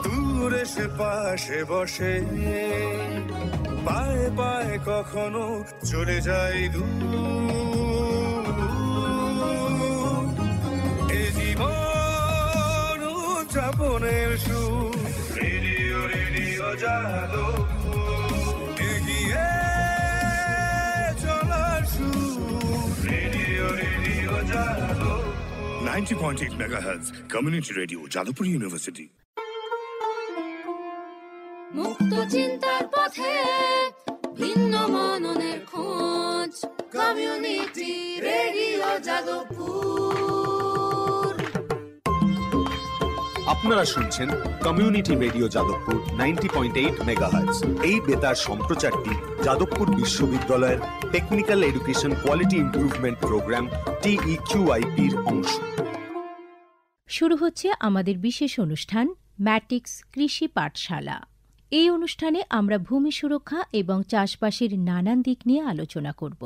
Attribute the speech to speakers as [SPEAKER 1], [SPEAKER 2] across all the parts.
[SPEAKER 1] দূরে সে পাশে বসে, পায়ে পায়ে কখনো চলে যায় দূর। এ জীবন উদযাপনের সুর, রেডিও রেডিও যাদবপুর, এগিয়ে চলার সুর, radio radio Jadavpur. 90.8 megahertz community radio, Jadavpur university.
[SPEAKER 2] মুক্ত চিন্তার পথে ভিন্ন মননের খোঁজ, কমিউনিটি রেডিও যাদবপুর।
[SPEAKER 3] আপনারা শুনছেন কমিউনিটি রেডিও যাদবপুর 90.8 মেগাহার্টজ। এই বেতার সম্প্রচারটি যাদবপুর বিশ্ববিদ্যালয়ের technical education quality improvement programme TEQIP-র অংশ।
[SPEAKER 4] শুরু হচ্ছে আমাদের বিশেষ অনুষ্ঠান ম্যাটিক্স কৃষি পাঠশালা। এই অনুষ্ঠানে আমরা ভূমি সুরক্ষা এবং চাষবাসের নানান দিক নিয়ে আলোচনা করব।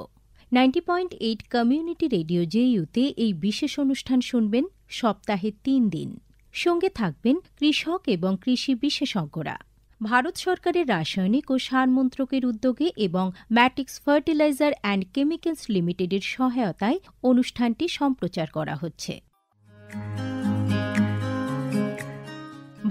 [SPEAKER 4] 90.8 কমিউনিটি রেডিও JU-তে এই বিশেষ অনুষ্ঠান শুনবেন সপ্তাহে 3 দিন। সঙ্গে থাকবেন কৃষক এবং কৃষি বিশেষজ্ঞরা। ভারত সরকারের রাসায়নিক ও সার মন্ত্রকের উদ্যোগে এবং ম্যাটিক্স ফার্টিলাইজার অ্যান্ড কেমিক্যালস লিমিটেডের সহায়তায় অনুষ্ঠানটি সম্প্রচার করা হচ্ছে।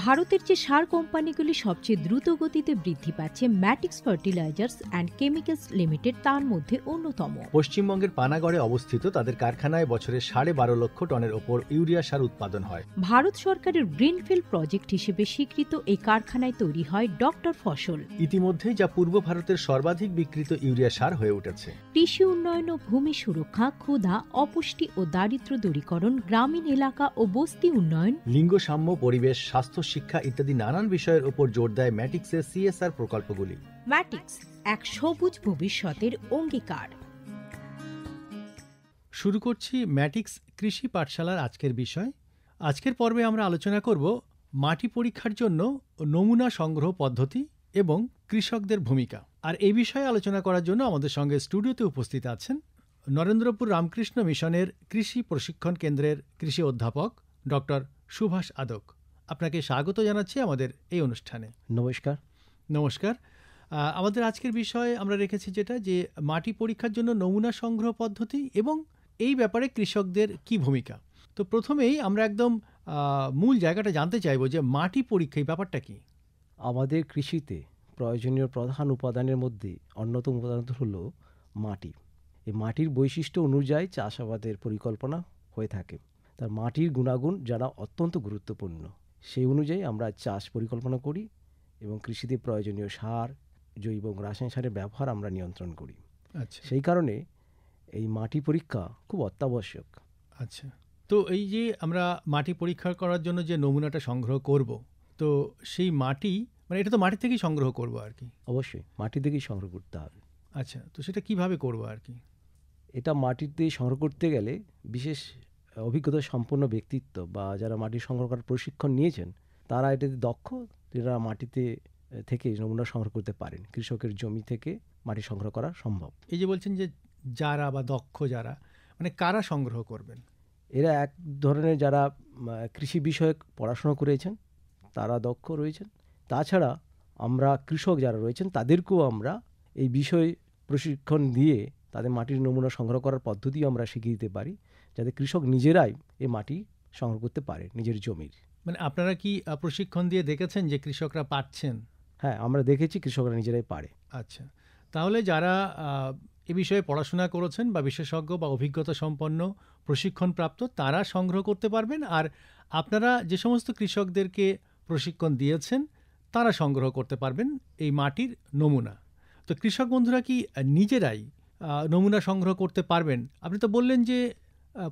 [SPEAKER 4] ভারতের যে সার কোম্পানিগুলি সবচেয়ে দ্রুত গতিতে বৃদ্ধি পাচ্ছে ম্যাটিক্স ফার্টিলাইজার্স অ্যান্ড কেমিক্যালস লিমিটেড তার মধ্যে অন্যতম।
[SPEAKER 5] পশ্চিমবঙ্গের পানাগড়ে অবস্থিত তাদের কারখানায় বছরে 12.5 লক্ষ টনের ওপর ইউরিয়া সার উৎপাদন হয়।
[SPEAKER 4] ভারত সরকারের গ্রিনফিল্ড প্রজেক্ট হিসেবে স্বীকৃত এই কারখানায় তৈরি হয় ডক্টর ফসল।
[SPEAKER 5] ইতিমধ্যে যা পূর্ব ভারতের সর্বাধিক বিক্রিত ইউরিয়া সার হয়ে উঠেছে।
[SPEAKER 4] কৃষি উন্নয়ন ও ভূমি সুরক্ষা, ক্ষুধা, অপুষ্টি ও দারিদ্র্য দূরীকরণ, গ্রামীণ এলাকা ও বস্তি উন্নয়ন,
[SPEAKER 5] লিঙ্গ সাম্য, পরিবেশ, স্বাস্থ্য, শিক্ষা ইত্যাদি নানান বিষয়ের উপর জোর দেয় ম্যাটিক্সের CSR প্রকল্পগুলি।
[SPEAKER 4] ম্যাটিক্স এক সবুজ ভবিষ্যতের অঙ্গীকার।
[SPEAKER 5] শুরু করছি ম্যাটিক্স কৃষি পাঠশালার আজকের বিষয়। আজকের পর্বে আমরা আলোচনা করব মাটি পরীক্ষার জন্য নমুনা সংগ্রহ পদ্ধতি এবং কৃষকদের ভূমিকা। আর এই বিষয়ে আলোচনা করার জন্য আমাদের সঙ্গে স্টুডিওতে উপস্থিত আছেন নরেন্দ্রপুর রামকৃষ্ণ মিশনের কৃষি প্রশিক্ষণ কেন্দ্রের কৃষি অধ্যাপক ডক্টর সুভাষ আদক। আপনাকে স্বাগত জানাচ্ছি আমাদের এই অনুষ্ঠানে।
[SPEAKER 6] নমস্কার।
[SPEAKER 5] নমস্কার। আমাদের আজকের বিষয়ে আমরা রেখেছি যেটা যে মাটি পরীক্ষার জন্য নমুনা সংগ্রহ পদ্ধতি এবং এই ব্যাপারে কৃষকদের কি ভূমিকা। তো প্রথমেই আমরা একদম মূল জায়গাটা জানতে চাইব যে মাটি পরীক্ষা এই ব্যাপারটা কি।
[SPEAKER 6] আমাদের কৃষিতে প্রয়োজনীয় প্রধান উপাদানের মধ্যে অন্যতম উপাদান হলো মাটি। এই মাটির বৈশিষ্ট্য অনুযায়ী চাষাবাদের পরিকল্পনা হয়ে থাকে। তার মাটির গুণাগুণ যারা অত্যন্ত গুরুত্বপূর্ণ, সেই অনুযায়ী আমরা চাষ পরিকল্পনা করি এবং কৃষিতে প্রয়োজনীয় সার, জৈব এবং রাসায়নিক সারের ব্যবহার আমরা নিয়ন্ত্রণ করি।
[SPEAKER 5] আচ্ছা,
[SPEAKER 6] সেই কারণে এই মাটি পরীক্ষা খুব অত্যাবশ্যক।
[SPEAKER 5] আচ্ছা, তো এই যে আমরা মাটি পরীক্ষা করার জন্য যে নমুনাটা সংগ্রহ করব, তো সেই মাটি মানে এটা তো মাটি থেকেই সংগ্রহ করব আর কি।
[SPEAKER 6] অবশ্যই মাটি থেকেই সংগ্রহ করতে হবে।
[SPEAKER 5] আচ্ছা, তো সেটা কিভাবে করব আর কি?
[SPEAKER 6] এটা মাটিতে সংগ্রহ করতে গেলে বিশেষ অভিজ্ঞতা সম্পন্ন ব্যক্তিত্ব বা যারা মাটি সংগ্রহ করার প্রশিক্ষণ নিয়েছেন তারা এটাতে দক্ষ, যারা মাটিতে থেকে নমুনা সংগ্রহ করতে পারেন। কৃষকের জমি থেকে মাটি সংগ্রহ করা সম্ভব।
[SPEAKER 5] এই যে বলছেন যে যারা বা দক্ষ যারা, মানে কারা সংগ্রহ করবেন?
[SPEAKER 6] এরা এক ধরনের যারা কৃষি বিষয়ক পড়াশোনা করেছেন তারা দক্ষ রয়েছেন। তাছাড়া আমরা কৃষক যারা রয়েছেন তাদেরকেও আমরা এই বিষয় প্রশিক্ষণ দিয়ে তাদের মাটির নমুনা সংগ্রহ করার পদ্ধতিও আমরা শিখিয়ে দিতে পারি, যাতে কৃষক নিজেরাই এই মাটি সংগ্রহ করতে পারে নিজের জমির।
[SPEAKER 5] মানে আপনারা কি প্রশিক্ষণ দিয়ে দেখেছেন যে কৃষকরা পারছেন?
[SPEAKER 6] হ্যাঁ, আমরা দেখেছি কৃষকরা নিজেরাই পারে।
[SPEAKER 5] আচ্ছা, তাহলে যারা এ বিষয়ে পড়াশোনা করেছেন বা বিশেষজ্ঞ বা অভিজ্ঞতা সম্পন্ন প্রশিক্ষণপ্রাপ্ত তারা সংগ্রহ করতে পারবেন, আর আপনারা যে সমস্ত কৃষকদেরকে প্রশিক্ষণ দিয়েছেন তারা সংগ্রহ করতে পারবেন এই মাটির নমুনা। তো কৃষক বন্ধুরা কি নিজেরাই নমুনা সংগ্রহ করতে পারবেন? আপনি তো বললেন যে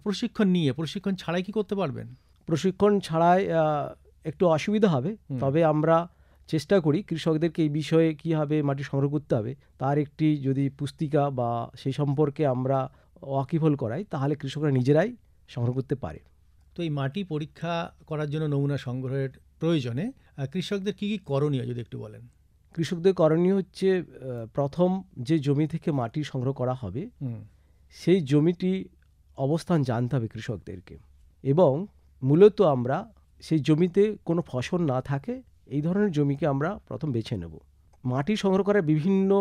[SPEAKER 5] প্রশিক্ষণ ছাড়াই কি করতে পারবেন?
[SPEAKER 6] প্রশিক্ষণ ছাড়াই একটু অসুবিধা হবে, তবে আমরা চেষ্টা করি কৃষকদেরকে এই বিষয়ে কীভাবে মাটি সংগ্রহ করতে হবে তার একটি যদি পুস্তিকা বা সেই সম্পর্কে আমরা ওয়াকিবহাল করাই, তাহলে কৃষকরা নিজেরাই সংগ্রহ করতে পারে।
[SPEAKER 5] তো এই মাটি পরীক্ষা করার জন্য নমুনা সংগ্রহের প্রয়োজনে কৃষকদের কী কী করণীয় যদি একটু বলেন।
[SPEAKER 6] কৃষকদের করণীয় হচ্ছে প্রথম যে জমি থেকে মাটি সংগ্রহ করা হবে সেই জমিটি অবস্থান জানতে হবে কৃষকদেরকে, এবং মূলত আমরা সেই জমিতে কোনো ফসল না থাকে এই ধরনের জমিকে আমরা প্রথম বেছে নেব। মাটি সংগ্রহ করার বিভিন্ন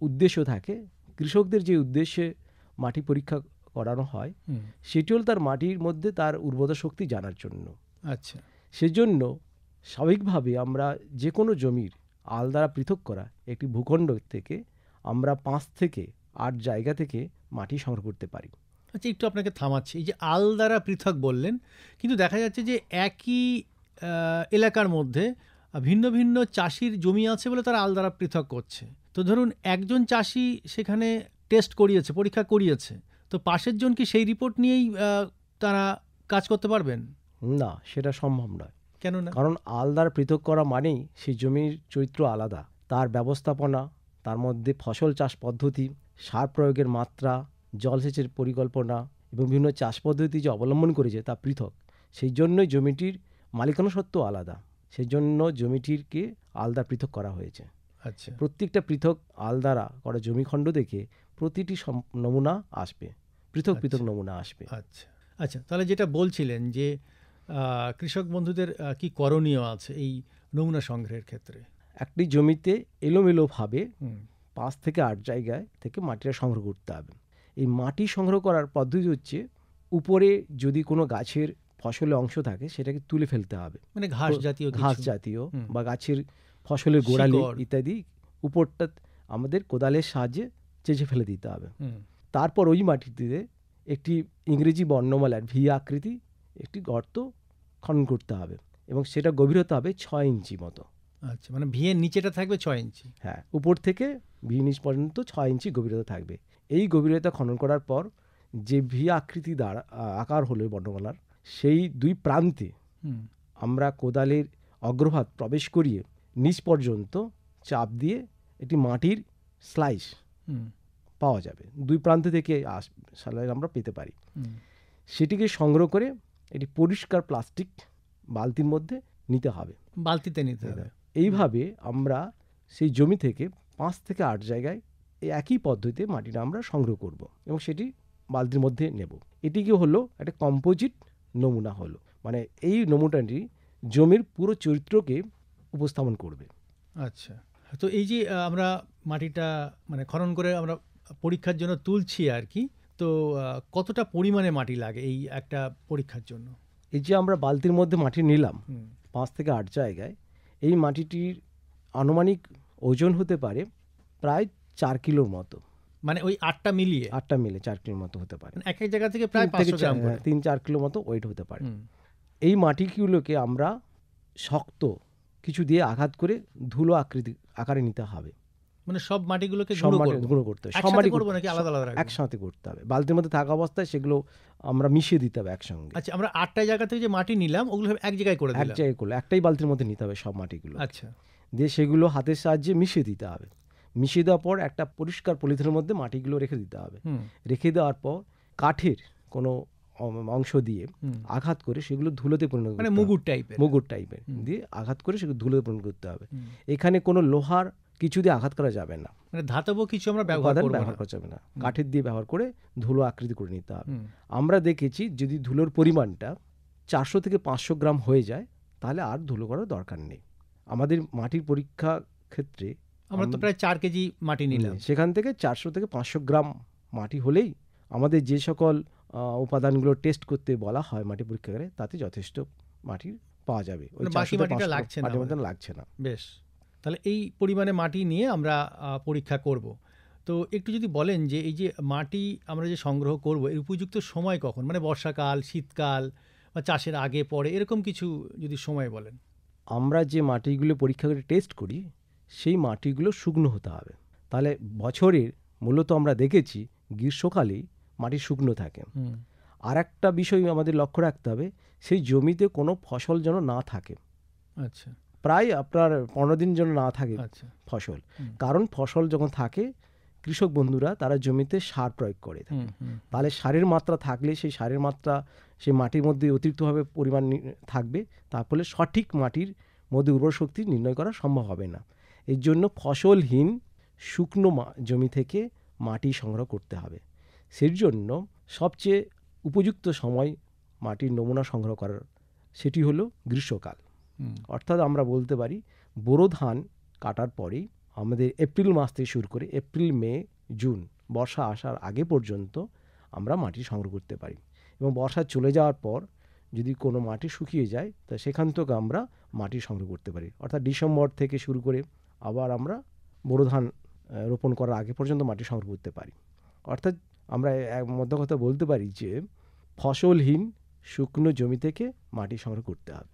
[SPEAKER 6] উদ্দেশ্য থাকে। কৃষকদের যে উদ্দেশ্যে মাটি পরীক্ষা করানো হয় সেটি হল তার মাটির মধ্যে তার উর্বরতা শক্তি জানার জন্য।
[SPEAKER 5] আচ্ছা,
[SPEAKER 6] সেজন্য স্বাভাবিকভাবে আমরা যে কোনো জমির আল দ্বারা পৃথক করা একটি ভূখণ্ড থেকে আমরা 5 থেকে 8 জায়গা থেকে মাটি সংগ্রহ করতে পারি।
[SPEAKER 5] আচ্ছা, একটু আপনাকে থামাচ্ছি। এই যে আল দ্বারা পৃথক বললেন, কিন্তু দেখা যাচ্ছে যে একই এলাকার মধ্যে ভিন্ন ভিন্ন চাষির জমি আছে বলে তারা আল দ্বারা পৃথক করছে। তো ধরুন একজন চাষি সেখানে টেস্ট করিয়েছে, পরীক্ষা করিয়েছে, তো পাশের জন কি সেই রিপোর্ট নিয়েই তারা কাজ করতে পারবেন?
[SPEAKER 6] না, সেটা সম্ভব নয়।
[SPEAKER 5] কেন না?
[SPEAKER 6] কারণ আল দ্বারা পৃথক করা মানেই সেই জমির চরিত্র আলাদা, তার ব্যবস্থাপনা, তার মধ্যে ফসল চাষ পদ্ধতি, সার প্রয়োগের মাত্রা, জলসেচের পরিকল্পনা এবং বিভিন্ন চাষ পদ্ধতি যে অবলম্বন করেছে তা পৃথক। সেই জন্যই জমিটির মালিকানা সত্ত্ব আলাদা, সেই জন্য জমিটিরকে আল দ্বারা পৃথক করা হয়েছে।
[SPEAKER 5] আচ্ছা,
[SPEAKER 6] প্রত্যেকটা পৃথক আল দ্বারা করা জমিখণ্ড দেখে প্রতিটি নমুনা আসবে, পৃথক পৃথক নমুনা আসবে।
[SPEAKER 5] আচ্ছা আচ্ছা, তাহলে যেটা বলছিলেন যে কৃষক বন্ধুদের কি করণীয় আছে এই নমুনা সংগ্রহের ক্ষেত্রে?
[SPEAKER 6] একটি জমিতে এলোমেলোভাবে 5 থেকে 8 জায়গায় থেকে মাটিটা সংগ্রহ করতে হবে। এই মাটি সংগ্রহ করার পদ্ধতি হচ্ছে, উপরে যদি কোনো গাছের ফসলের অংশ থাকে সেটাকে তুলে ফেলতে হবে,
[SPEAKER 5] মানে ঘাস জাতীয়
[SPEAKER 6] ঘাস
[SPEAKER 5] কিছু?
[SPEAKER 6] জাতীয় বা গাছের ফসলের গোড়ালি
[SPEAKER 5] শিকড়
[SPEAKER 6] ইত্যাদি উপরটা আমাদের কোদালের সাহায্যে চেঁচে ফেলে দিতে হবে।
[SPEAKER 5] হুম,
[SPEAKER 6] তারপর ওই মাটিতে একটি ইংরেজি বর্ণমালার ভি আকৃতি একটি গর্ত খনন করতে হবে এবং সেটা গভীরতা হবে 6 ইঞ্চি মতো।
[SPEAKER 5] আচ্ছা, মানে ভিয়ের নিচেটা থাকবে 6 ইঞ্চি?
[SPEAKER 6] হ্যাঁ, উপর থেকে ভি নিচ পর্যন্ত 6 ইঞ্চি গভীরতা থাকবে। এই গভীরতা খনন করার পর যে ভি আকৃতি দ্বারা আকার হলো বর্ণমালার, সেই 2 প্রান্তে আমরা কোদালের অগ্রভাগ প্রবেশ করিয়ে নিচ পর্যন্ত চাপ দিয়ে একটি মাটির স্লাইস পাওয়া যাবে। 2 প্রান্ত থেকে স্লাইস আমরা পেতে পারি। সেটিকে সংগ্রহ করে একটি পরিষ্কার প্লাস্টিক বালতির মধ্যে নিতে হবে,
[SPEAKER 5] বালতিতে নিতে হবে।
[SPEAKER 6] এইভাবে আমরা সেই জমি থেকে 5 থেকে 8 জায়গায় এই একই পদ্ধতিতে মাটিটা আমরা সংগ্রহ করব এবং সেটি বালতির মধ্যে নেব। এটিকে হলো একটা কম্পোজিট নমুনা হলো, মানে এই নমুনাটি জমির পুরো চরিত্রকে উপস্থাপন করবে।
[SPEAKER 5] আচ্ছা, তো এই যে আমরা মাটিটা মানে খনন করে আমরা পরীক্ষার জন্য তুলছি আর কি, তো কতটা পরিমাণে মাটি লাগে এই একটা পরীক্ষার জন্য?
[SPEAKER 6] এই যে আমরা বালতির মধ্যে মাটি নিলাম 5 থেকে 8 জায়গায়, এই মাটিটির আনুমানিক ওজন হতে পারে প্রায় 4 কিলোর মতো।
[SPEAKER 5] মানে ওই 8টা মিলিয়ে?
[SPEAKER 6] 8টা মিলে 4 কিলোর মতো হতে পারে।
[SPEAKER 5] এক এক জায়গা থেকে প্রায় 500 গ্রাম করে?
[SPEAKER 6] 3-4 কিলো মতো ওয়েট হতে পারে। এই মাটিগুলোকে আমরা শক্ত কিছু দিয়ে আঘাত করে ধুলো আকারে নিতে হবে।
[SPEAKER 5] মানে সব মাটিগুলোকে
[SPEAKER 6] গুঁড়ো করতে হবে।
[SPEAKER 5] সব মাটি করব নাকি আলাদা আলাদা রাখবো?
[SPEAKER 6] একসাথে করতে হবে। বালতির মধ্যে থাকা অবস্থায় সেগুলো আমরা মিশিয়ে দিতে হবে একসঙ্গে।
[SPEAKER 5] আচ্ছা, আমরা 8টা জায়গা থেকে যে মাটি নিলাম ওগুলো এক জায়গায় করে দিলাম?
[SPEAKER 6] এক জায়গায় করলে একটাই বালতির মধ্যে নিতে হবে সব মাটিগুলো।
[SPEAKER 5] আচ্ছা,
[SPEAKER 6] দিয়ে সেগুলো হাতের সাহায্যে মিশিয়ে দিতে হবে। মিশিয়ে দেওয়ার পর একটা পরিষ্কার পলিথিনের মধ্যে মাটিগুলো রেখে দিতে হবে। রেখে দেওয়ার পর কাঠের কোনো অংশ দিয়ে আঘাত করে সেগুলো ধুলোতে পরিণত করতে হবে।
[SPEAKER 5] মানে মুগুর টাইপের
[SPEAKER 6] দিয়ে আঘাত করে সেগুলো ধুলোতে পরিণত করতে হবে। এখানে কোনো লোহার কিছু দিয়ে আঘাত করা যাবে না,
[SPEAKER 5] মানে ধাতব কিছু আমরা ব্যবহার
[SPEAKER 6] করা যাবে না। কাঠের দিয়ে ব্যবহার করে ধুলো আকৃতি করে নিতে হবে। আমরা দেখেছি যদি ধুলোর পরিমাণটা 400 থেকে 500 গ্রাম হয়ে যায় তাহলে আর ধুলো করার দরকার নেই। আমাদের মাটির পরীক্ষা ক্ষেত্রে
[SPEAKER 5] আমরা তো প্রায় 4 কেজি মাটি নিলাম,
[SPEAKER 6] সেখান থেকে 400 থেকে 500 গ্রাম মাটি হলেই আমাদের যে সকল উপাদানগুলো টেস্ট করতে বলা হয় মাটি পরীক্ষাগারে তাতে যথেষ্ট মাটির পাওয়া যাবে। ওই
[SPEAKER 5] বাকি মাটিটা লাগছে না। বেশ, তাহলে এই পরিমাণে মাটি নিয়ে আমরা পরীক্ষা করব। তো একটু যদি বলেন যে এই যে মাটি আমরা যে সংগ্রহ করব এর উপযুক্ত সময় কখন, মানে বর্ষাকাল, শীতকাল বা চাষের আগে পরে, এরকম কিছু যদি সময় বলেন।
[SPEAKER 6] আমরা যে মাটিগুলো পরীক্ষা করে টেস্ট করি সেই মাটিগুলো শুকনো হতে হবে। তাহলে বছরের মূলত আমরা দেখেছি গ্রীষ্মকালেই মাটি শুকনো থাকে। আর একটা বিষয় আমাদের লক্ষ্য রাখতে হবে, সেই জমিতে কোনো ফসল যেন না থাকে।
[SPEAKER 5] আচ্ছা,
[SPEAKER 6] প্রায় আপনার 15 দিন যেন না থাকে ফসল। কারণ ফসল যখন থাকে কৃষক বন্ধুরা তারা জমিতে সার প্রয়োগ করে থাকে, তাহলে সারের মাত্রা থাকলে সেই সারের মাত্রা সেই মাটির মধ্যে অতিরিক্তভাবে পরিমাণ থাকবে, তার ফলে সঠিক মাটির মধ্যে উর্বর শক্তি নির্ণয় করা সম্ভব হবে না। এর জন্য ফসলহীন শুকনো জমি থেকে মাটি সংগ্রহ করতে হবে। সেই জন্য সবচেয়ে উপযুক্ত সময় মাটির নমুনা সংগ্রহ করার সেটি হলো গ্রীষ্মকাল।
[SPEAKER 5] হুম,
[SPEAKER 6] অর্থাৎ আমরা বলতে পারি বোরো ধান কাটার পরেই আমাদের এপ্রিল মাস থেকে শুরু করে এপ্রিল, মে, জুন বর্ষা আসার আগে পর্যন্ত আমরা মাটি সংগ্রহ করতে পারি। এবং বর্ষা চলে যাওয়ার পর যদি কোনো মাটি শুকিয়ে যায় তা সেখান থেকে আমরা মাটি সংগ্রহ করতে পারি। অর্থাৎ ডিসেম্বর থেকে শুরু করে আবার আমরা বোরো ধান রোপণ করার আগে পর্যন্ত মাটি সংগ্রহ করতে পারি। অর্থাৎ আমরা এক মধ্য কথা বলতে পারি যে ফসলহীন শুকনো জমি থেকে মাটি সংগ্রহ করতে হবে।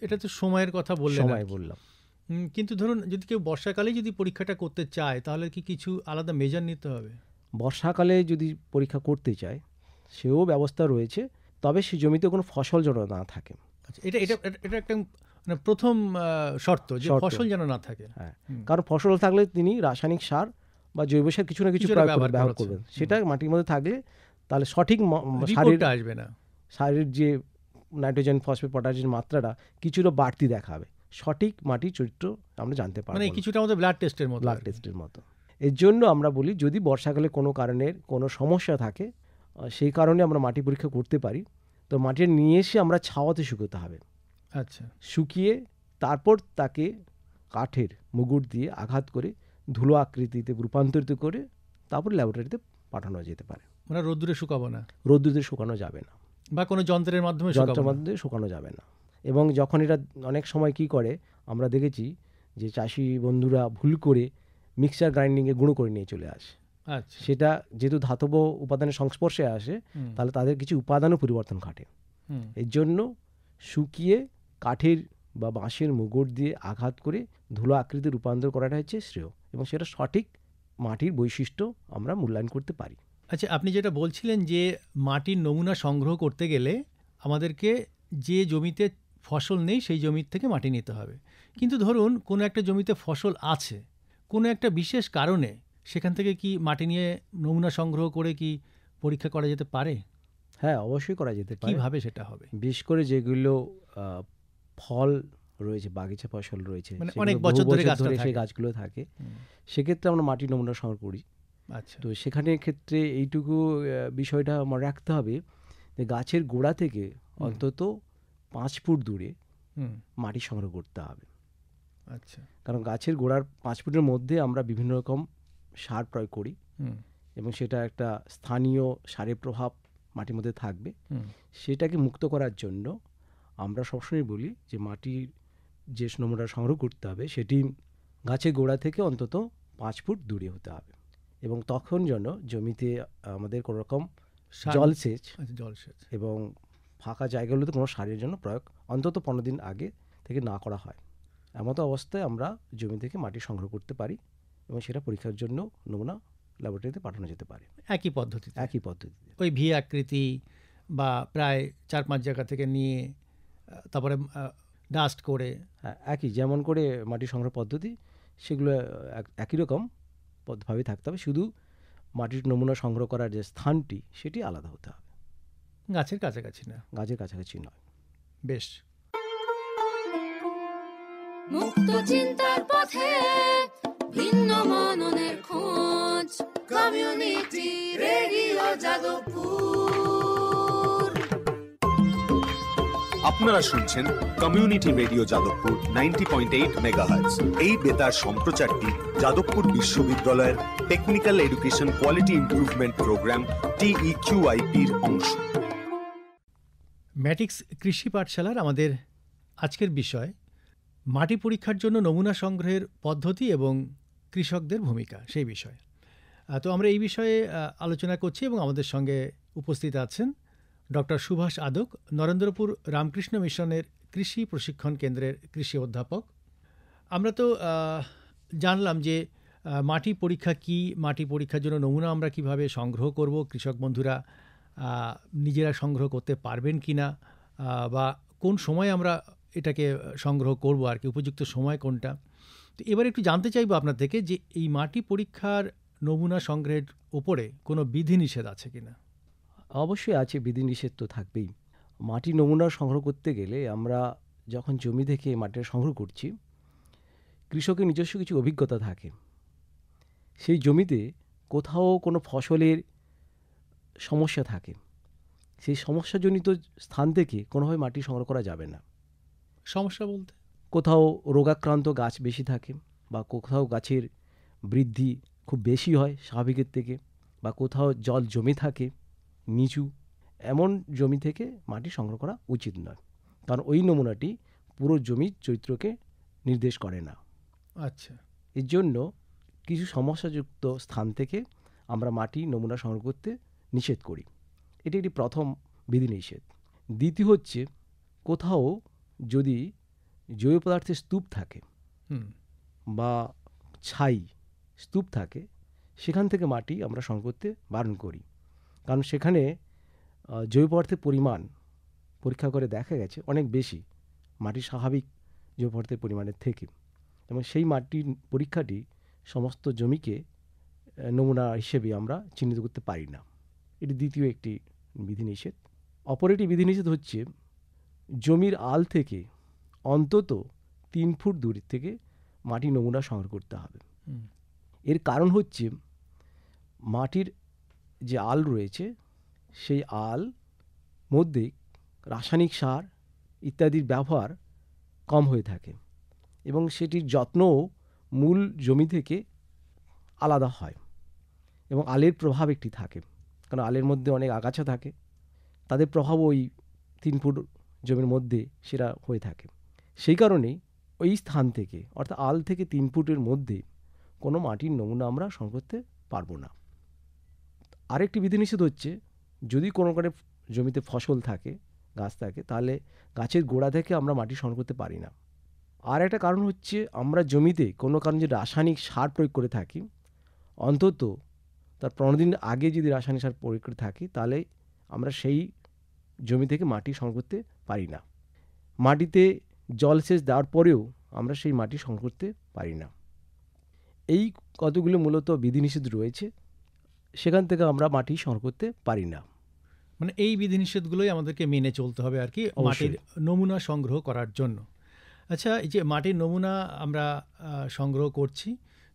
[SPEAKER 5] এটা তো সময়ের কথা বললেন আর
[SPEAKER 6] সময়
[SPEAKER 5] কি।
[SPEAKER 6] বললাম।
[SPEAKER 5] কিন্তু ধরুন যদি কেউ বর্ষাকালে যদি পরীক্ষাটা করতে চায় তাহলে কি কিছু আলাদা মেজার নিতে হবে?
[SPEAKER 6] বর্ষাকালে যদি পরীক্ষা করতে চায় সেও ব্যবস্থা রয়েছে, তবে সে জমিতে কোনো ফসল যেন না থাকে।
[SPEAKER 5] আচ্ছা, এটা এটা এটা- এটা একটা মানে প্রথম শর্ত যে
[SPEAKER 6] শর্ত।
[SPEAKER 5] ফসল যেন না থাকে।
[SPEAKER 6] হ্যাঁ,
[SPEAKER 5] হুম।
[SPEAKER 6] কারণ ফসল থাকলে তিনি রাসায়নিক সার বা জৈব সার কিছু না কিছু
[SPEAKER 5] কিছুটা
[SPEAKER 6] প্রয়োগ
[SPEAKER 5] ব্যবহার
[SPEAKER 6] ব্যবহার
[SPEAKER 5] করাচ্ছে।
[SPEAKER 6] করবেন। সেটা মাটির মধ্যে থাকলে তাহলে সঠিক সারের
[SPEAKER 5] রিপোর্টটা আসবে না।
[SPEAKER 6] সারের যে নাইট্রোজেন, ফসফেট, পটাশিয়াম মাত্রাটা কিছুটা বাড়তি দেখাবে। সঠিক মাটির চরিত্র আমরা জানতে পারবো
[SPEAKER 5] মানে
[SPEAKER 6] না।
[SPEAKER 5] কিছুটা আমাদের ব্লাড টেস্টের মতো
[SPEAKER 6] ব্লাড
[SPEAKER 5] আর কি।
[SPEAKER 6] টেস্টের মতো। এর জন্য আমরা বলি যদি বর্ষাকালে কোনো কারণের কোনো সমস্যা থাকে সেই কারণে আমরা মাটি পরীক্ষা করতে পারি, তো মাটি নিয়ে এসে আমরা ছাওয়াতে শুকোতে হবে।
[SPEAKER 5] আচ্ছা,
[SPEAKER 6] শুকিয়ে তারপর তাকে কাঠের মুগুর দিয়ে আঘাত করে ধুলো আকৃতিতে রূপান্তরিত করে তারপর ল্যাবরেটরিতে পাঠানো যেতে পারে।
[SPEAKER 5] মানে রোদ্দুরে শুকাবো না
[SPEAKER 6] রোদ্দুরে শুকানো যাবে না,
[SPEAKER 5] বা কোনো যন্ত্রের মাধ্যমে
[SPEAKER 6] যন্ত্রের
[SPEAKER 5] শুকাবো না।
[SPEAKER 6] মাধ্যমে শুকানো যাবে না। এবং যখন এটা অনেক সময় কি করে আমরা দেখেছি যে চাষি বন্ধুরা ভুল করে মিক্সচার গ্রাইন্ডিংয়ে গুঁড়ো করে নিয়ে চলে আসে।
[SPEAKER 5] আচ্ছা,
[SPEAKER 6] সেটা যেহেতু ধাতব উপাদানের সংস্পর্শে আসে
[SPEAKER 5] হুম,
[SPEAKER 6] তাহলে তাদের কিছু উপাদানও পরিবর্তন ঘটে।
[SPEAKER 5] হুম,
[SPEAKER 6] এর জন্য শুকিয়ে কাঠের বা বাঁশের মুগুর দিয়ে আঘাত করে ধুলো আকৃতি রূপান্তর করাটা হচ্ছে শ্রেয়, এবং সেটা সঠিক মাটির বৈশিষ্ট্য আমরা মূল্যায়ন করতে পারি।
[SPEAKER 5] আচ্ছা, আপনি যেটা বলছিলেন যে মাটির নমুনা সংগ্রহ করতে গেলে আমাদেরকে যে জমিতে ফসল নেই সেই জমির থেকে মাটি নিতে হবে। কিন্তু ধরুন কোনো একটা জমিতে ফসল আছে, কোনো একটা বিশেষ কারণে সেখান থেকে কি মাটি নিয়ে নমুনা সংগ্রহ করে কি পরীক্ষা করা যেতে পারে?
[SPEAKER 6] হ্যাঁ, অবশ্যই করা যেতে পারে।
[SPEAKER 5] কিভাবে সেটা হবে?
[SPEAKER 6] বিশেষ করে যেগুলো ফল রয়েছে, বাগিচা ফসল রয়েছে,
[SPEAKER 5] মানে
[SPEAKER 6] সেগুলো
[SPEAKER 5] অনেক
[SPEAKER 6] বহু
[SPEAKER 5] বছর ধরে
[SPEAKER 6] বছর
[SPEAKER 5] গাছটা
[SPEAKER 6] ধরে সেই
[SPEAKER 5] থাকে।
[SPEAKER 6] গাছগুলো থাকে,
[SPEAKER 5] হুম,
[SPEAKER 6] সেক্ষেত্রে আমরা মাটির নমুনা সংগ্রহ করি।
[SPEAKER 5] আচ্ছা,
[SPEAKER 6] তো সেখানে ক্ষেত্রে এইটুকু বিষয়টা মনে রাখতে হবে যে গাছের গোড়া থেকে অন্তত 5 ফুট দূরে
[SPEAKER 5] হুম,
[SPEAKER 6] মাটি সংগ্রহ করতে হবে।
[SPEAKER 5] আচ্ছা,
[SPEAKER 6] কারণ গাছের গোড়ার 5 ফুটের মধ্যে আমরা বিভিন্ন রকম সার প্রয়োগ করি
[SPEAKER 5] হুম,
[SPEAKER 6] এবং সেটা একটা স্থানীয় সারের প্রভাব মাটির মধ্যে থাকবে।
[SPEAKER 5] হুম,
[SPEAKER 6] সেটাকে মুক্ত করার জন্য আমরা সবসময় বলি যে মাটির যে নমুনা সংগ্রহ করতে হবে সেটি গাছের গোড়া থেকে অন্তত 5 ফুট দূরে হতে হবে, এবং তখন যেন জমিতে আমাদের কোনো রকম
[SPEAKER 5] সার-
[SPEAKER 6] জলসেচ
[SPEAKER 5] আচ্ছা, জলসেচ।
[SPEAKER 6] এবং ফাঁকা জায়গাগুলোতে কোনো সারের জন্য প্রয়োগ অন্তত 15 দিন আগে থেকে না করা হয়। এমতো অবস্থায় আমরা জমি থেকে মাটি সংগ্রহ করতে পারি এবং সেটা পরীক্ষার জন্য নমুনা ল্যাবরেটরিতে পাঠানো যেতে পারে
[SPEAKER 5] একই পদ্ধতিতে,
[SPEAKER 6] একই পদ্ধতিতে।
[SPEAKER 5] ওই ভি আকৃতি বা প্রায় 4-5 জায়গা থেকে নিয়ে তারপরে ডাস্ট করে।
[SPEAKER 6] হ্যাঁ, একই যেমন করে মাটি সংগ্রহ পদ্ধতি সেগুলো একই রকম ভাবে থাকতে হবে, শুধু মাটির নমুনা সংগ্রহ করার যে স্থানটি সেটি আলাদা হতে হবে,
[SPEAKER 5] গাছের কাছাকাছি না।
[SPEAKER 6] গাছের কাছাকাছি নয়।
[SPEAKER 5] বেশ,
[SPEAKER 2] মুক্ত চিন্তার পথে ভিন্ন মননের খোঁজ কমিউনিটি রেডিও যাদবপুর।
[SPEAKER 3] আপনারা শুনছেন কমিউনিটি রেডিও যাদবপুর 90.8 মেগাহার্টজ। এই বেতার সম্প্রচারটি যাদবপুর বিশ্ববিদ্যালয়ের technical education quality improvement programme TEQIP-র অংশ।
[SPEAKER 5] ম্যাটিক্স কৃষি পাঠশালার আমাদের আজকের বিষয় মাটি পরীক্ষার জন্য নমুনা সংগ্রহের পদ্ধতি এবং কৃষকদের ভূমিকা, সেই বিষয়। তো আমরা এই বিষয়ে আলোচনা করছি এবং আমাদের সঙ্গে উপস্থিত আছেন ডক্টর সুভাষ আদক, নরেন্দ্রপুর রামকৃষ্ণ মিশনের কৃষি প্রশিক্ষণ কেন্দ্রের কৃষি অধ্যাপক। আমরা তো জানলাম যে মাটি পরীক্ষা কি, মাটি পরীক্ষার জন্য নমুনা আমরা কিভাবে সংগ্রহ করব, কৃষক বন্ধুরা নিজেরা সংগ্রহ করতে পারবেন কি না, বা কোন সময় আমরা এটাকে সংগ্রহ করব আর কি, উপযুক্ত সময় কোনটা। তো এবার একটু জানতে চাইবো আপনার থেকে যে এই মাটি পরীক্ষার নমুনা সংগ্রহের উপরে কোনো বিধিনিষেধ আছে কিনা?
[SPEAKER 6] অবশ্যই আছে, বিধিনিষেধ তো থাকবেই। মাটি নমুনা সংগ্রহ করতে গেলে আমরা যখন জমি থেকে মাটিটা সংগ্রহ করছি, কৃষকের নিজস্ব কিছু অভিজ্ঞতা থাকে। সেই জমিতে কোথাও কোনো ফসলের সমস্যা থাকে, সেই সমস্যাজনিত স্থান থেকে কোনোভাবে মাটি সংগ্রহ করা যাবে না।
[SPEAKER 5] সমস্যা বলতে?
[SPEAKER 6] কোথাও রোগাক্রান্ত গাছ বেশি থাকে, বা কোথাও গাছের বৃদ্ধি খুব বেশি হয় স্বাভাবিকের থেকে, বা কোথাও জল জমে থাকে নিচু, এমন জমি থেকে মাটি সংগ্রহ করা উচিত নয়, কারণ ওই নমুনাটি পুরো জমির চরিত্রকে নির্দেশ করে না।
[SPEAKER 5] আচ্ছা,
[SPEAKER 6] এর জন্য কিছু সমস্যাযুক্ত স্থান থেকে আমরা মাটি নমুনা সংগ্রহ করতে নিষেধ করি। এটি একটি প্রথম বিধিনিষেধ। দ্বিতীয় হচ্ছে, কোথাও যদি জৈব পদার্থের স্তূপ থাকে
[SPEAKER 5] হুম,
[SPEAKER 6] বা ছাই স্তূপ থাকে, সেখান থেকে মাটি আমরা সংগ্রহ করতে বারণ করি, কারণ সেখানে জৈব পদার্থের পরিমাণ পরীক্ষা করে দেখা গেছে অনেক বেশি মাটির স্বাভাবিক জৈব পদার্থের পরিমাণের থেকে, এবং সেই মাটির পরীক্ষাটি সমস্ত জমিকে নমুনা হিসেবে আমরা চিহ্নিত করতে পারি না। এটি দ্বিতীয় একটি বিধিনিষেধ। অপর একটি বিধিনিষেধ হচ্ছে, জমির আল থেকে অন্তত 3 ফুট দূর থেকে মাটি নমুনা সংগ্রহ করতে হবে।
[SPEAKER 5] হুম,
[SPEAKER 6] এর কারণ হচ্ছে, মাটির যে আল রয়েছে সেই আল মধ্যে রাসায়নিক সার ইত্যাদির ব্যবহার কম হয়ে থাকে, এবং সেটির যত্নও মূল জমি থেকে আলাদা হয়, এবং আলের প্রভাব একটি থাকে, কারণ আলের মধ্যে অনেক আগাছা থাকে, তাদের প্রভাব ওই 3 ফুট জমির মধ্যে সেটা হয়ে থাকে। সেই কারণেই ওই স্থান থেকে, অর্থাৎ আল থেকে 3 ফুটের মধ্যে কোনো মাটির নমুনা আমরা সংগ্রহ করতে পারবো না। আরেকটি বিধিনিষেধ হচ্ছে, যদি কোনো কারণে জমিতে ফসল থাকে, গাছ থাকে, তাহলে গাছের গোড়া থেকে আমরা মাটি সংগ্রহ করতে পারি না। আর একটা কারণ হচ্ছে, আমরা জমিতে কোনো কারণে যে রাসায়নিক সার প্রয়োগ করে থাকি, অন্তত তার 15 দিন আগে যদি রাসায়নিক সার প্রয়োগ করে থাকি, তাহলে আমরা সেই জমি থেকে মাটি সংগ্রহ করতে পারি না। মাটিতে জলসেচ দেওয়ার পরেও আমরা সেই মাটি সংগ্রহ করতে পারি না। এই কতগুলো মূলত বিধিনিষেধ রয়েছে, সেখান থেকে আমরা মাটি সংগ্রহ করতে পারি না।
[SPEAKER 5] মানে এই বিধিনিষেধগুলোই আমাদেরকে মেনে চলতে হবে আর কি,
[SPEAKER 6] অবশ্যই।
[SPEAKER 5] মাটির নমুনা সংগ্রহ করার জন্য। আচ্ছা, এই যে মাটির নমুনা আমরা সংগ্রহ করছি,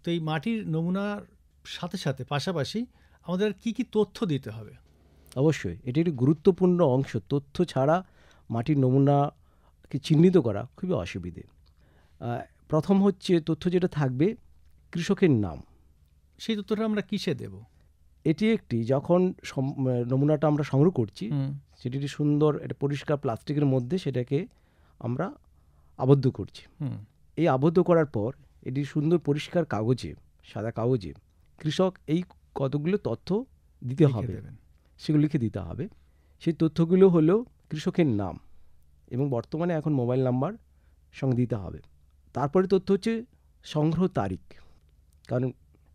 [SPEAKER 5] তো এই মাটির নমুনার সাথে সাথে পাশাপাশি আমাদের কি কি তথ্য দিতে হবে?
[SPEAKER 6] অবশ্যই এটি একটি গুরুত্বপূর্ণ অংশ। তথ্য ছাড়া মাটির নমুনাকে চিহ্নিত করা খুবই অসুবিধে। প্রথম হচ্ছে, তথ্য যেটা থাকবে, কৃষকের নাম।
[SPEAKER 5] সেই তথ্যটা আমরা কিসে দেব?
[SPEAKER 6] এটি একটি, যখন নমুনাটা আমরা সংগ্রহ করছি,
[SPEAKER 5] হুম,
[SPEAKER 6] সেটি একটি সুন্দর একটা পরিষ্কার প্লাস্টিকের মধ্যে সেটাকে আমরা আবদ্ধ করছি।
[SPEAKER 5] হুম,
[SPEAKER 6] এই আবদ্ধ করার পর এটি সুন্দর পরিষ্কার কাগজে, সাদা কাগজে কৃষক এই কতগুলো তথ্য দিতে
[SPEAKER 5] লিখে
[SPEAKER 6] হবে,
[SPEAKER 5] দেবেন।
[SPEAKER 6] সেগুলো লিখে দিতে হবে। সেই তথ্যগুলো হলো কৃষকের নাম, এবং বর্তমানে এখন মোবাইল নাম্বার সঙ্গে দিতে হবে। তারপরে তথ্য হচ্ছে সংগ্রহ তারিখ, কারণ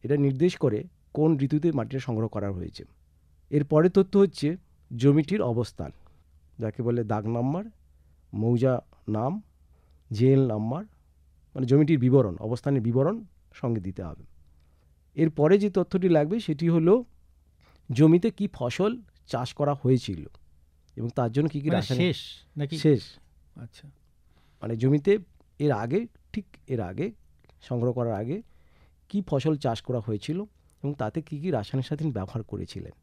[SPEAKER 6] এটা নির্দেশ করে কোন ঋতুতে মাটিটা সংগ্রহ করা হয়েছে। এরপরে তথ্য হচ্ছে জমিটির অবস্থান, যাকে বলে দাগ নাম্বার, মৌজা নাম, জেএল নাম্বার, মানে জমিটির বিবরণ, অবস্থানের বিবরণ সঙ্গে দিতে হবে। এরপরে যে তথ্যটি লাগবে সেটি হলো জমিতে কি ফসল চাষ করা হয়েছিল, এবং তার জন্য কী কী
[SPEAKER 5] মানে
[SPEAKER 6] রাসায়নিক
[SPEAKER 5] শেষ নাকি?
[SPEAKER 6] শেষ,
[SPEAKER 5] আচ্ছা,
[SPEAKER 6] মানে জমিতে এর আগে, ঠিক এর আগে সংগ্রহ করার আগে কি ফসল চাষ করা হয়েছিল, এবং তাতে কী কী রাসায়নিক সার তিনি ব্যবহার করেছিলেন।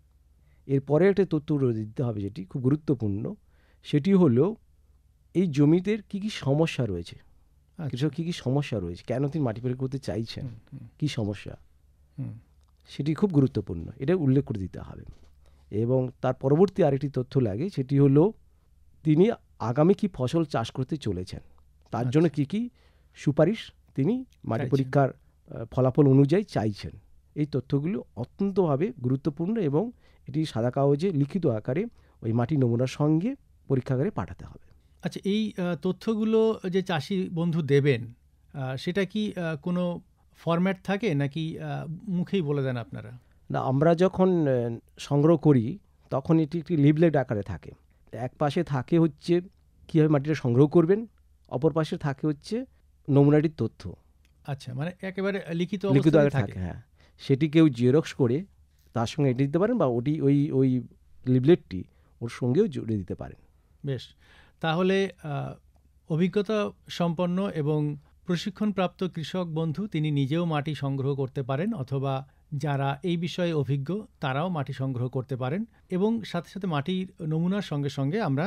[SPEAKER 6] এরপরে একটা তথ্য দিতে হবে যেটি খুব গুরুত্বপূর্ণ, সেটি হলো এই জমিতে কী কী সমস্যা রয়েছে,
[SPEAKER 5] আচ্ছা,
[SPEAKER 6] কৃষক কী কী সমস্যা রয়েছে, কেন তিনি মাটি পরীক্ষা করতে চাইছেন,
[SPEAKER 5] হুম, হুম,
[SPEAKER 6] কী সমস্যা,
[SPEAKER 5] হুম,
[SPEAKER 6] সেটি খুব গুরুত্বপূর্ণ, এটা উল্লেখ করে দিতে হবে। এবং তার পরবর্তী আরেকটি তথ্য লাগে, সেটি হলো তিনি আগামী কি ফসল চাষ করতে চলেছেন, তার জন্য
[SPEAKER 5] আচ্ছা।
[SPEAKER 6] কি কি সুপারিশ তিনি মাটি
[SPEAKER 5] চাইছেন।
[SPEAKER 6] পরীক্ষার ফলাফল অনুযায়ী চাইছেন। এই তথ্যগুলো অত্যন্তভাবে গুরুত্বপূর্ণ, এবং এটি সাদা কাগজে লিখিত আকারে ওই মাটি নমুনার সঙ্গে পরীক্ষাগারে পাঠাতে হবে।
[SPEAKER 5] আচ্ছা, এই তথ্যগুলো যে চাষি বন্ধু দেবেন, সেটা কি কোনো ফরম্যাট থাকে নাকি মুখেই বলে দেন আপনারা?
[SPEAKER 6] না, আমরা যখন সংগ্রহ করি তখন এটি একটি লিফলেট আকারে থাকে। এক পাশে থাকে হচ্ছে কীভাবে মাটিটা সংগ্রহ করবেন, অপর পাশে থাকে হচ্ছে নমুনাটির তথ্য,
[SPEAKER 5] আচ্ছা, মানে একেবারে লিখিত
[SPEAKER 6] লিখিত
[SPEAKER 5] অবস্থায়
[SPEAKER 6] আকারে
[SPEAKER 5] থাকে।
[SPEAKER 6] থাকে। হ্যাঁ, সেটি কেউ জেরক্স করে তার সঙ্গে এটি দিতে পারেন, বা ওটি ওই লিফলেটটি ওর সঙ্গেও জুড়ে দিতে পারেন।
[SPEAKER 5] বেশ, তাহলে অভিজ্ঞতা সম্পন্ন এবং প্রশিক্ষণপ্রাপ্ত কৃষক বন্ধু তিনি নিজেও মাটি সংগ্রহ করতে পারেন, অথবা যারা এই বিষয়ে অভিজ্ঞ তারাও মাটি সংগ্রহ করতে পারেন, এবং সাথে সাথে মাটির নমুনার সঙ্গে সঙ্গে আমরা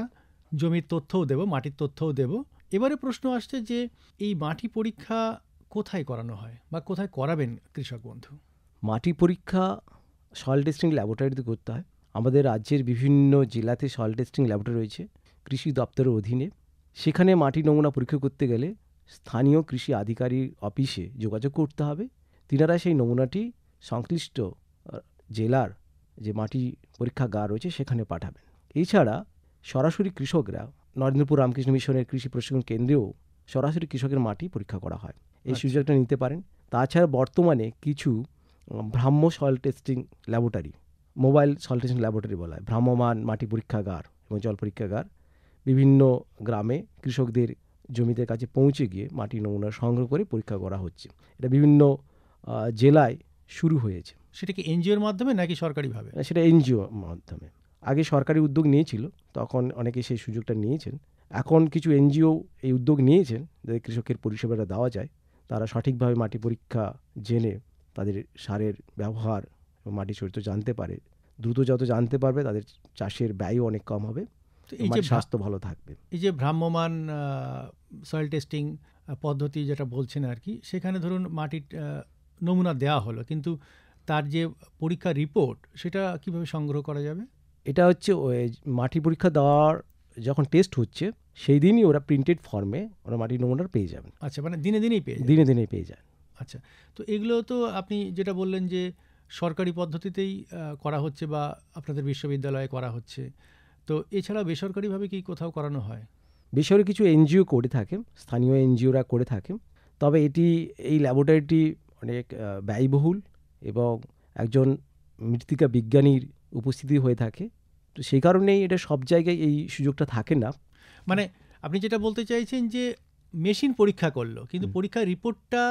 [SPEAKER 5] জমির তথ্যও দেব, মাটির তথ্যও দেব। এবারে প্রশ্ন আসছে যে এই মাটি পরীক্ষা কোথায় করানো হয় বা কোথায় করাবেন কৃষক বন্ধু?
[SPEAKER 6] মাটি পরীক্ষা সয়েল টেস্টিং ল্যাবরেটরিতে করতে হয়। আমাদের রাজ্যের বিভিন্ন জেলাতে সয়েল টেস্টিং ল্যাবরেটরি রয়েছে কৃষি দপ্তরের অধীনে। সেখানে মাটি নমুনা পরীক্ষা করতে গেলে স্থানীয় কৃষি আধিকারিক অফিসে যোগাযোগ করতে হবে। তিনারা সেই নমুনাটি সংশ্লিষ্ট জেলার যে মাটি পরীক্ষাগার রয়েছে সেখানে পাঠাবেন। এছাড়া সরাসরি কৃষকরা নরেন্দ্রপুর রামকৃষ্ণ মিশনের কৃষি প্রশিক্ষণ কেন্দ্রেও সরাসরি কৃষকের মাটি পরীক্ষা করা হয়, এই সুযোগটা নিতে পারেন। তাছাড়া বর্তমানে কিছু ভ্রাম্য soil testing laboratory, mobile soil testing laboratory বলা হয়, ভ্রাম্যমান মাটি পরীক্ষাগার এবং জল পরীক্ষাগার বিভিন্ন গ্রামে কৃষকদের জমিদের কাছে পৌঁছে গিয়ে মাটি নমুনা সংগ্রহ করে পরীক্ষা করা হচ্ছে। এটা বিভিন্ন জেলায় শুরু হয়েছে।
[SPEAKER 5] সেটা কি এনজিওর মাধ্যমে নাকি সরকারিভাবে?
[SPEAKER 6] সেটা এনজিও মাধ্যমে। আগে সরকারি উদ্যোগ নিয়েছিল, তখন অনেকে সেই সুযোগটা নিয়েছেন। এখন কিছু এনজিও এই উদ্যোগ নিয়েছেন যাতে কৃষকের পরিষেবাটা দেওয়া যায়। তারা সঠিকভাবে মাটি পরীক্ষা জেনে তাদের সারের ব্যবহার এবং মাটির চরিত্র জানতে পারে। দ্রুত যত জানতে পারবে তাদের চাষের ব্যয়ও অনেক কম হবে, মাটির স্বাস্থ্য ভালো থাকবে।
[SPEAKER 5] এই যে ভ্রাম্যমান সয়েল টেস্টিং পদ্ধতি যেটা বলছেন আর কি, সেখানে ধরুন মাটির নমুনা দেওয়া হলো, কিন্তু তার যে পরীক্ষা রিপোর্ট সেটা কিভাবে সংগ্রহ করা যাবে?
[SPEAKER 6] এটা হচ্ছে ওই মাটি পরীক্ষা দেওয়ার যখন টেস্ট হচ্ছে সেই দিনই ওরা প্রিন্টেড ফর্মে ওরা মাটির নমুনা পেয়ে যাবেন।
[SPEAKER 5] আচ্ছা, মানে দিনে দিনেই পেয়ে যাবেন?
[SPEAKER 6] দিনে দিনেই পেয়ে যান।
[SPEAKER 5] আচ্ছা, তো এগুলো তো আপনি যেটা বললেন যে সরকারি পদ্ধতিতেই করা হচ্ছে বা আপনাদের বিশ্ববিদ্যালয়ে করা হচ্ছে, তো এছাড়া বেসরকারিভাবে কি কোথাও করানো হয়?
[SPEAKER 6] বেসরকারি কিছু এনজিও করে থাকে, স্থানীয় এনজিওরা করে থাকে। তবে এই ল্যাবরেটরিটি অনেক ব্যয়বহুল এবং একজন মৃত্তিকা বিজ্ঞানীর উপস্থিতি হয়ে থাকে। তো সেই কারণেই এটা সব জায়গায় এই সুযোগটা থাকে না।
[SPEAKER 5] মানে আপনি যেটা বলতে চাইছেন যে মেশিন পরীক্ষা করলো, কিন্তু পরীক্ষার রিপোর্টটা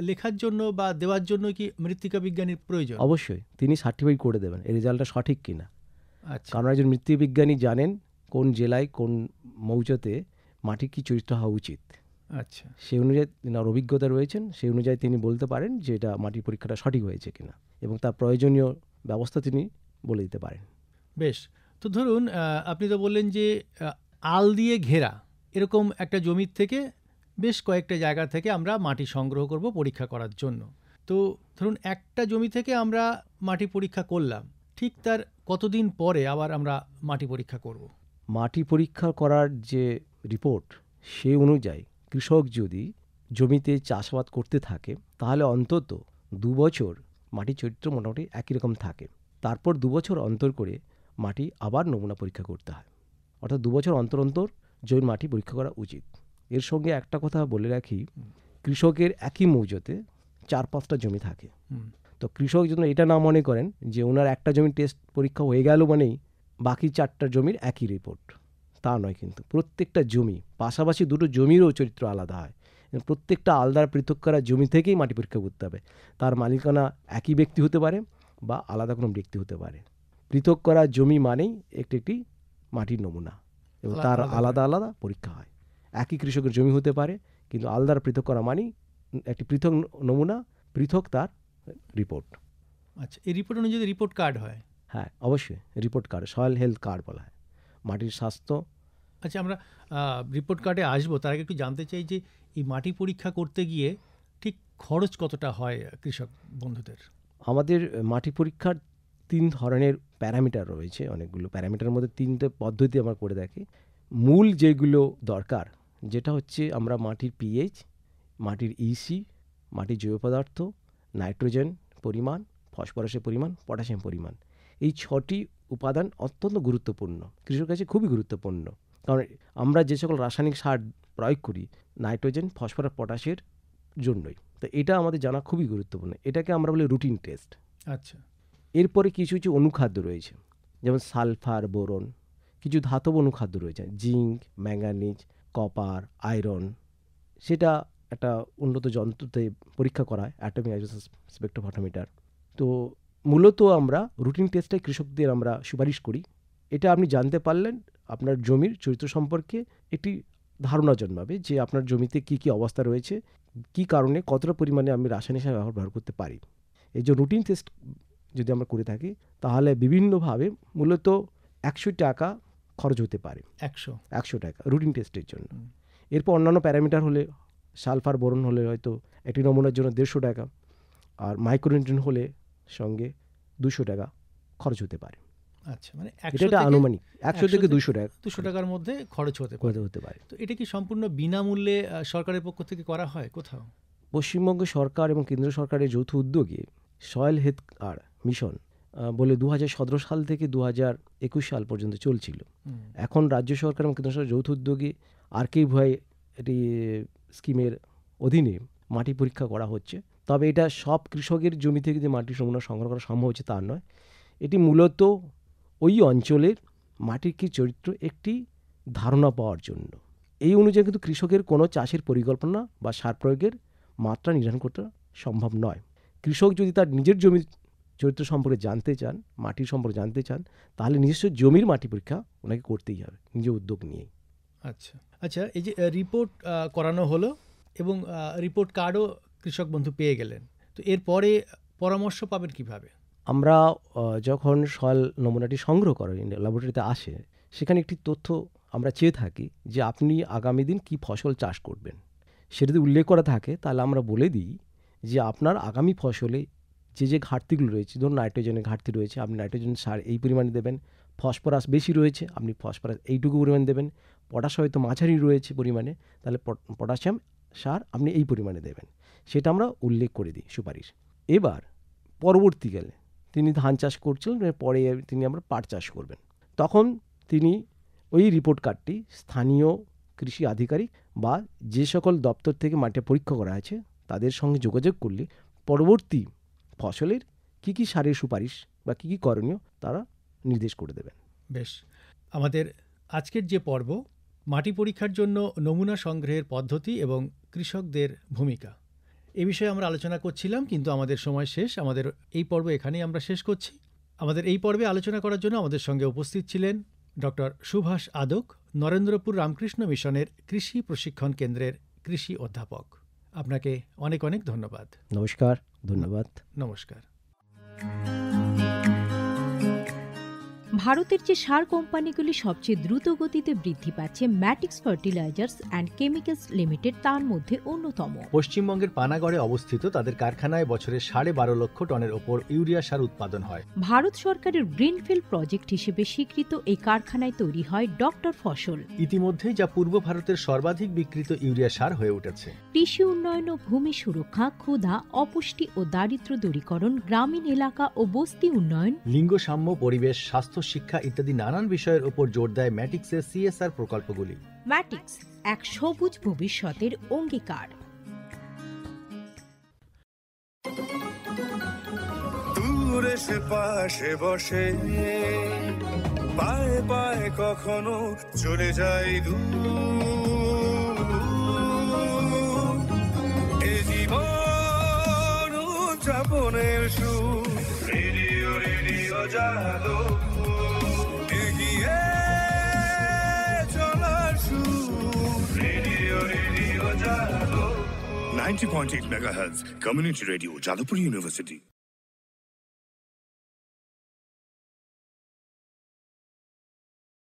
[SPEAKER 5] লেখার জন্য বা দেওয়ার জন্য কি মৃত্তিকা বিজ্ঞানীর প্রয়োজন?
[SPEAKER 6] অবশ্যই তিনি সার্টিফাইড করে দেবেন এই রেজাল্টটা সঠিক কিনা।
[SPEAKER 5] আচ্ছা,
[SPEAKER 6] কারণ একজন মৃত্তিকা বিজ্ঞানী জানেন কোন জেলায় কোন মৌজাতে মাটির কী চরিত্র হওয়া উচিত।
[SPEAKER 5] আচ্ছা,
[SPEAKER 6] সেই অনুযায়ী তিনার অভিজ্ঞতা রয়েছেন, সেই অনুযায়ী তিনি বলতে পারেন যে এটা মাটির পরীক্ষাটা সঠিক হয়েছে কিনা, এবং তার প্রয়োজনীয় ব্যবস্থা তিনি বলে দিতে পারেন।
[SPEAKER 5] বেশ। তো ধরুন আপনি তো বললেন যে আল দিয়ে ঘেরা এরকম একটা জমির থেকে বেশ কয়েকটা জায়গা থেকে আমরা মাটি সংগ্রহ করব পরীক্ষা করার জন্য। তো ধরুন একটা জমি থেকে আমরা মাটি পরীক্ষা করলাম, ঠিক তার কতদিন পরে আবার আমরা মাটি পরীক্ষা করব?
[SPEAKER 6] মাটি পরীক্ষা করার যে রিপোর্ট সেই অনুযায়ী কৃষক যদি জমিতে চাষাবাদ করতে থাকে তাহলে অন্তত 2 বছর মাটির চরিত্র মোটামুটি একই রকম থাকে। তারপর 2 বছর অন্তর করে মাটি আবার নমুনা পরীক্ষা করতে হয়। অর্থাৎ 2 বছর অন্তর অন্তর জমির মাটি পরীক্ষা করা উচিত। এর সঙ্গে একটা কথা বলে রাখি, কৃষকের একই মৌজাতে 4-5টা জমি থাকে। তো কৃষক যেন এটা না মনে করেন যে ওনার একটা জমির টেস্ট পরীক্ষা হয়ে গেল মানেই বাকি 4টা জমির একই রিপোর্ট, তা নয়। কিন্তু প্রত্যেকটা জমি, পাশাপাশি 2টো জমিরও চরিত্র আলাদা হয়। প্রত্যেকটা আলাদা পৃথক করা জমি থেকেই মাটি পরীক্ষা করতে হবে। তার মালিকানা একই ব্যক্তি হতে পারে বা আলাদা কোনো ব্যক্তি হতে পারে। পৃথক করা জমি মানেই একটি মাটির নমুনা, এবং তার আলাদা আলাদা পরীক্ষা হয়। একই কৃষকের জমি হতে পারে, কিন্তু আলাদা পৃথক করা মানেই একটি পৃথক নমুনা, পৃথক তার রিপোর্ট।
[SPEAKER 5] আচ্ছা, এই রিপোর্ট অনুযায়ী রিপোর্ট কার্ড হয়?
[SPEAKER 6] হ্যাঁ, অবশ্যই report card, soil health card বলা হয়, মাটির স্বাস্থ্য।
[SPEAKER 5] আচ্ছা, আমরা রিপোর্ট কার্ডে আসবো, তার আগে একটু জানতে চাই যে এই মাটি পরীক্ষা করতে গিয়ে ঠিক খরচ কতটা হয় কৃষক বন্ধুদের?
[SPEAKER 6] আমাদের মাটি পরীক্ষার 3 ধরনের প্যারামিটার রয়েছে, অনেকগুলো প্যারামিটারের মধ্যে 3টে পদ্ধতি আমরা করে থাকি। মূল যেগুলো দরকার, যেটা হচ্ছে আমরা মাটির পিএইচ, মাটির ইসি, মাটির জৈব পদার্থ, নাইট্রোজেন পরিমাণ, ফসফরাসের পরিমাণ, পটাশিয়াম পরিমাণ, এই 6টি উপাদান অত্যন্ত গুরুত্বপূর্ণ, কৃষকের কাছে খুবই গুরুত্বপূর্ণ। কারণ আমরা যে সকল রাসায়নিক সার প্রয়োগ করি নাইট্রোজেন, ফসফরাস, পটাশের জন্যই, তো এটা আমাদের জানা খুবই গুরুত্বপূর্ণ। এটাকে আমরা বলি রুটিন টেস্ট।
[SPEAKER 5] আচ্ছা,
[SPEAKER 6] এরপরে কিছু কিছু অনুখাদ্য রয়েছে, যেমন সালফার, বোরন, কিছু ধাতব অনুখাদ্য রয়েছে, জিঙ্ক, ম্যাঙ্গানিজ, কপার, আয়রন। সেটা একটা উন্নত যন্ত্রতে পরীক্ষা করা হয়, অ্যাটমিক আইসোটোপ স্পেকট্রোফটোমিটার। তো মূলত আমরা রুটিন টেস্টে কৃষকদের আমরা সুপারিশ করি। এটা আপনি জানতে পারলেন আপনার জমির চরিত্র সম্পর্কে একটি ধারণা জন্মাবে যে আপনার জমিতে কি কি অবস্থা রয়েছে, কি কারণে কতটা পরিমাণে আমি রাসায়নিক সার ব্যবহার করতে পারি। এই যে রুটিন টেস্ট যদি আমরা করে থাকি তাহলে বিভিন্নভাবে মূলত 100 টাকা খরচ হতে পারে, 100 টাকা রুটিন টেস্টের জন্য। এরপর অন্যান্য প্যারামিটার হলে সালফার বোরন হলে হয়তো একটি নমুনার জন্য 150 টাকা, আর মাইক্রোনিউট্রিয়েন্ট হলে সঙ্গে 200 টাকা খরচ হতে পারে।
[SPEAKER 5] আচ্ছা, মানে
[SPEAKER 6] এটা আনুমানিক 100 থেকে 200
[SPEAKER 5] টাকার মধ্যে খরচ হতে পারে। তো এটা কি সম্পূর্ণ বিনামূল্যে সরকারের পক্ষ থেকে করা হয় কোথাও?
[SPEAKER 6] পশ্চিমবঙ্গ সরকার এবং কেন্দ্র সরকারের যৌথ উদ্যোগে সয়েল হেলথ কার্ড মিশন বলে 2017 সাল থেকে 2021 সাল পর্যন্ত চলছিল। এখন রাজ্য সরকার এবং কেন্দ্র সরকার যৌথ উদ্যোগে আরকেভিওয়াই এটি স্কিমের অধীনে মাটি পরীক্ষা করা হচ্ছে। তবে এটা সব কৃষকের জমি থেকে যে মাটির নমুনা সংগ্রহ করা সম্ভব হচ্ছে তা নয়। এটি মূলত ওই অঞ্চলের মাটির কী চরিত্র একটি ধারণা পাওয়ার জন্য। এই অনুযায়ী কিন্তু কৃষকের কোনো চাষের পরিকল্পনা বা সার প্রয়োগের মাত্রা নির্ধারণ করতে সম্ভব নয়। কৃষক যদি তার নিজের জমির চরিত্র সম্পর্কে জানতে চান, মাটির সম্পর্কে জানতে চান, তাহলে নিজস্ব জমির মাটি পরীক্ষা ওনাকে করতেই হবে নিজের উদ্যোগ নিয়েই।
[SPEAKER 5] আচ্ছা, এই যে রিপোর্ট করানো হলো এবং রিপোর্ট কার্ডও কৃষক বন্ধু পেয়ে গেলেন, তো এরপরে পরামর্শ পাবেন কিভাবে?
[SPEAKER 6] আমরা যখন সয়েল নমুনাটি সংগ্রহ করেন ল্যাবরেটরিতে আসে, সেখানে একটি তথ্য আমরা চেয়ে থাকি যে আপনি আগামী দিন কী ফসল চাষ করবেন। সেটা যদি উল্লেখ করা থাকে তাহলে আমরা বলে দিই যে আপনার আগামী ফসলে যে ঘাটতিগুলো রয়েছে, ধরুন নাইট্রোজেনের ঘাটতি রয়েছে, আপনি নাইট্রোজেন সার এই পরিমাণে দেবেন, ফসফরাস বেশি রয়েছে, আপনি ফসফরাস এইটুকু পরিমাণ দেবেন, পটাশ হয়তো মাঝারি রয়েছে পরিমাণে, তাহলে পটাশিয়াম সার আপনি এই পরিমাণে দেবেন। সেটা আমরা উল্লেখ করে দিই সুপারিশ। এবার পরবর্তীকালে তিনি ধান চাষ করছিলেন, পরে তিনি আমরা পাট চাষ করবেন, তখন তিনি ওই রিপোর্ট কার্ডটি স্থানীয় কৃষি আধিকারিক বা যে সকল দপ্তর থেকে মাটি পরীক্ষা করা আছে তাদের সঙ্গে যোগাযোগ করলে পরবর্তী ফসলের কী কী সারের সুপারিশ বা কী কী করণীয় তারা নির্দেশ করে দেবেন।
[SPEAKER 5] বেশ, আমাদের আজকের যে পর্ব মাটি পরীক্ষার জন্য নমুনা সংগ্রহের পদ্ধতি এবং কৃষকদের ভূমিকা, এ বিষয়ে আমরা আলোচনা করছিলাম, কিন্তু আমাদের সময় শেষ। আমাদের এই পর্ব এখানেই আমরা শেষ করছি। আমাদের এই পর্বে আলোচনা করার জন্য আমাদের সঙ্গে উপস্থিত ছিলেন ডক্টর সুভাষ আদক, নরেন্দ্রপুর রামকৃষ্ণ মিশনের কৃষি প্রশিক্ষণ কেন্দ্রের কৃষি অধ্যাপক। আপনাকে অনেক অনেক ধন্যবাদ।
[SPEAKER 6] নমস্কার। ধন্যবাদ।
[SPEAKER 5] নমস্কার।
[SPEAKER 4] ভারতের যে সার কোম্পানিগুলি সবচেয়ে দ্রুত গতিতে বৃদ্ধি পাচ্ছে ম্যাটিক্স ফার্টিলাইজার্স অ্যান্ড কেমিক্যালস লিমিটেড তার মধ্যে অন্যতম।
[SPEAKER 5] পশ্চিমবঙ্গের পানাগড়ে অবস্থিত তাদের কারখানায় বছরে 12.5 লক্ষ টনের ওপর ইউরিয়া সার উৎপাদন হয়।
[SPEAKER 4] ভারত সরকারের গ্রিনফিল্ড প্রজেক্ট হিসেবে স্বীকৃত এই কারখানায় তৈরি হয় ডক্টর ফসল।
[SPEAKER 5] ইতিমধ্যে যা পূর্ব ভারতের সর্বাধিক বিক্রিত ইউরিয়া সার হয়ে উঠেছে।
[SPEAKER 4] কৃষি উন্নয়ন ও ভূমি সুরক্ষা, ক্ষুধা, অপুষ্টি ও দারিদ্র্য দূরীকরণ, গ্রামীণ এলাকা ও বস্তি উন্নয়ন, লিঙ্গ সাম্য, পরিবেশ, স্বাস্থ্য, শিক্ষা ইত্যাদি নানান বিষয়ের উপর জোর দেয় ম্যাটিক্সের সিএসআর প্রকল্পগুলি। ম্যাটিক্স, এক সবুজ ভবিষ্যতের অঙ্গীকার।
[SPEAKER 1] দূরে সে পাশে বসে পায়ে পায়ে কখনো চলে যায় দূর। এ জীবন উদযাপনের সুর, রেডিও রেডিও জাদু, এগিয়ে চলার সুর, রেডিও রেডিও জাদু। 90.8 MHz Community Radio, Jadavpur University.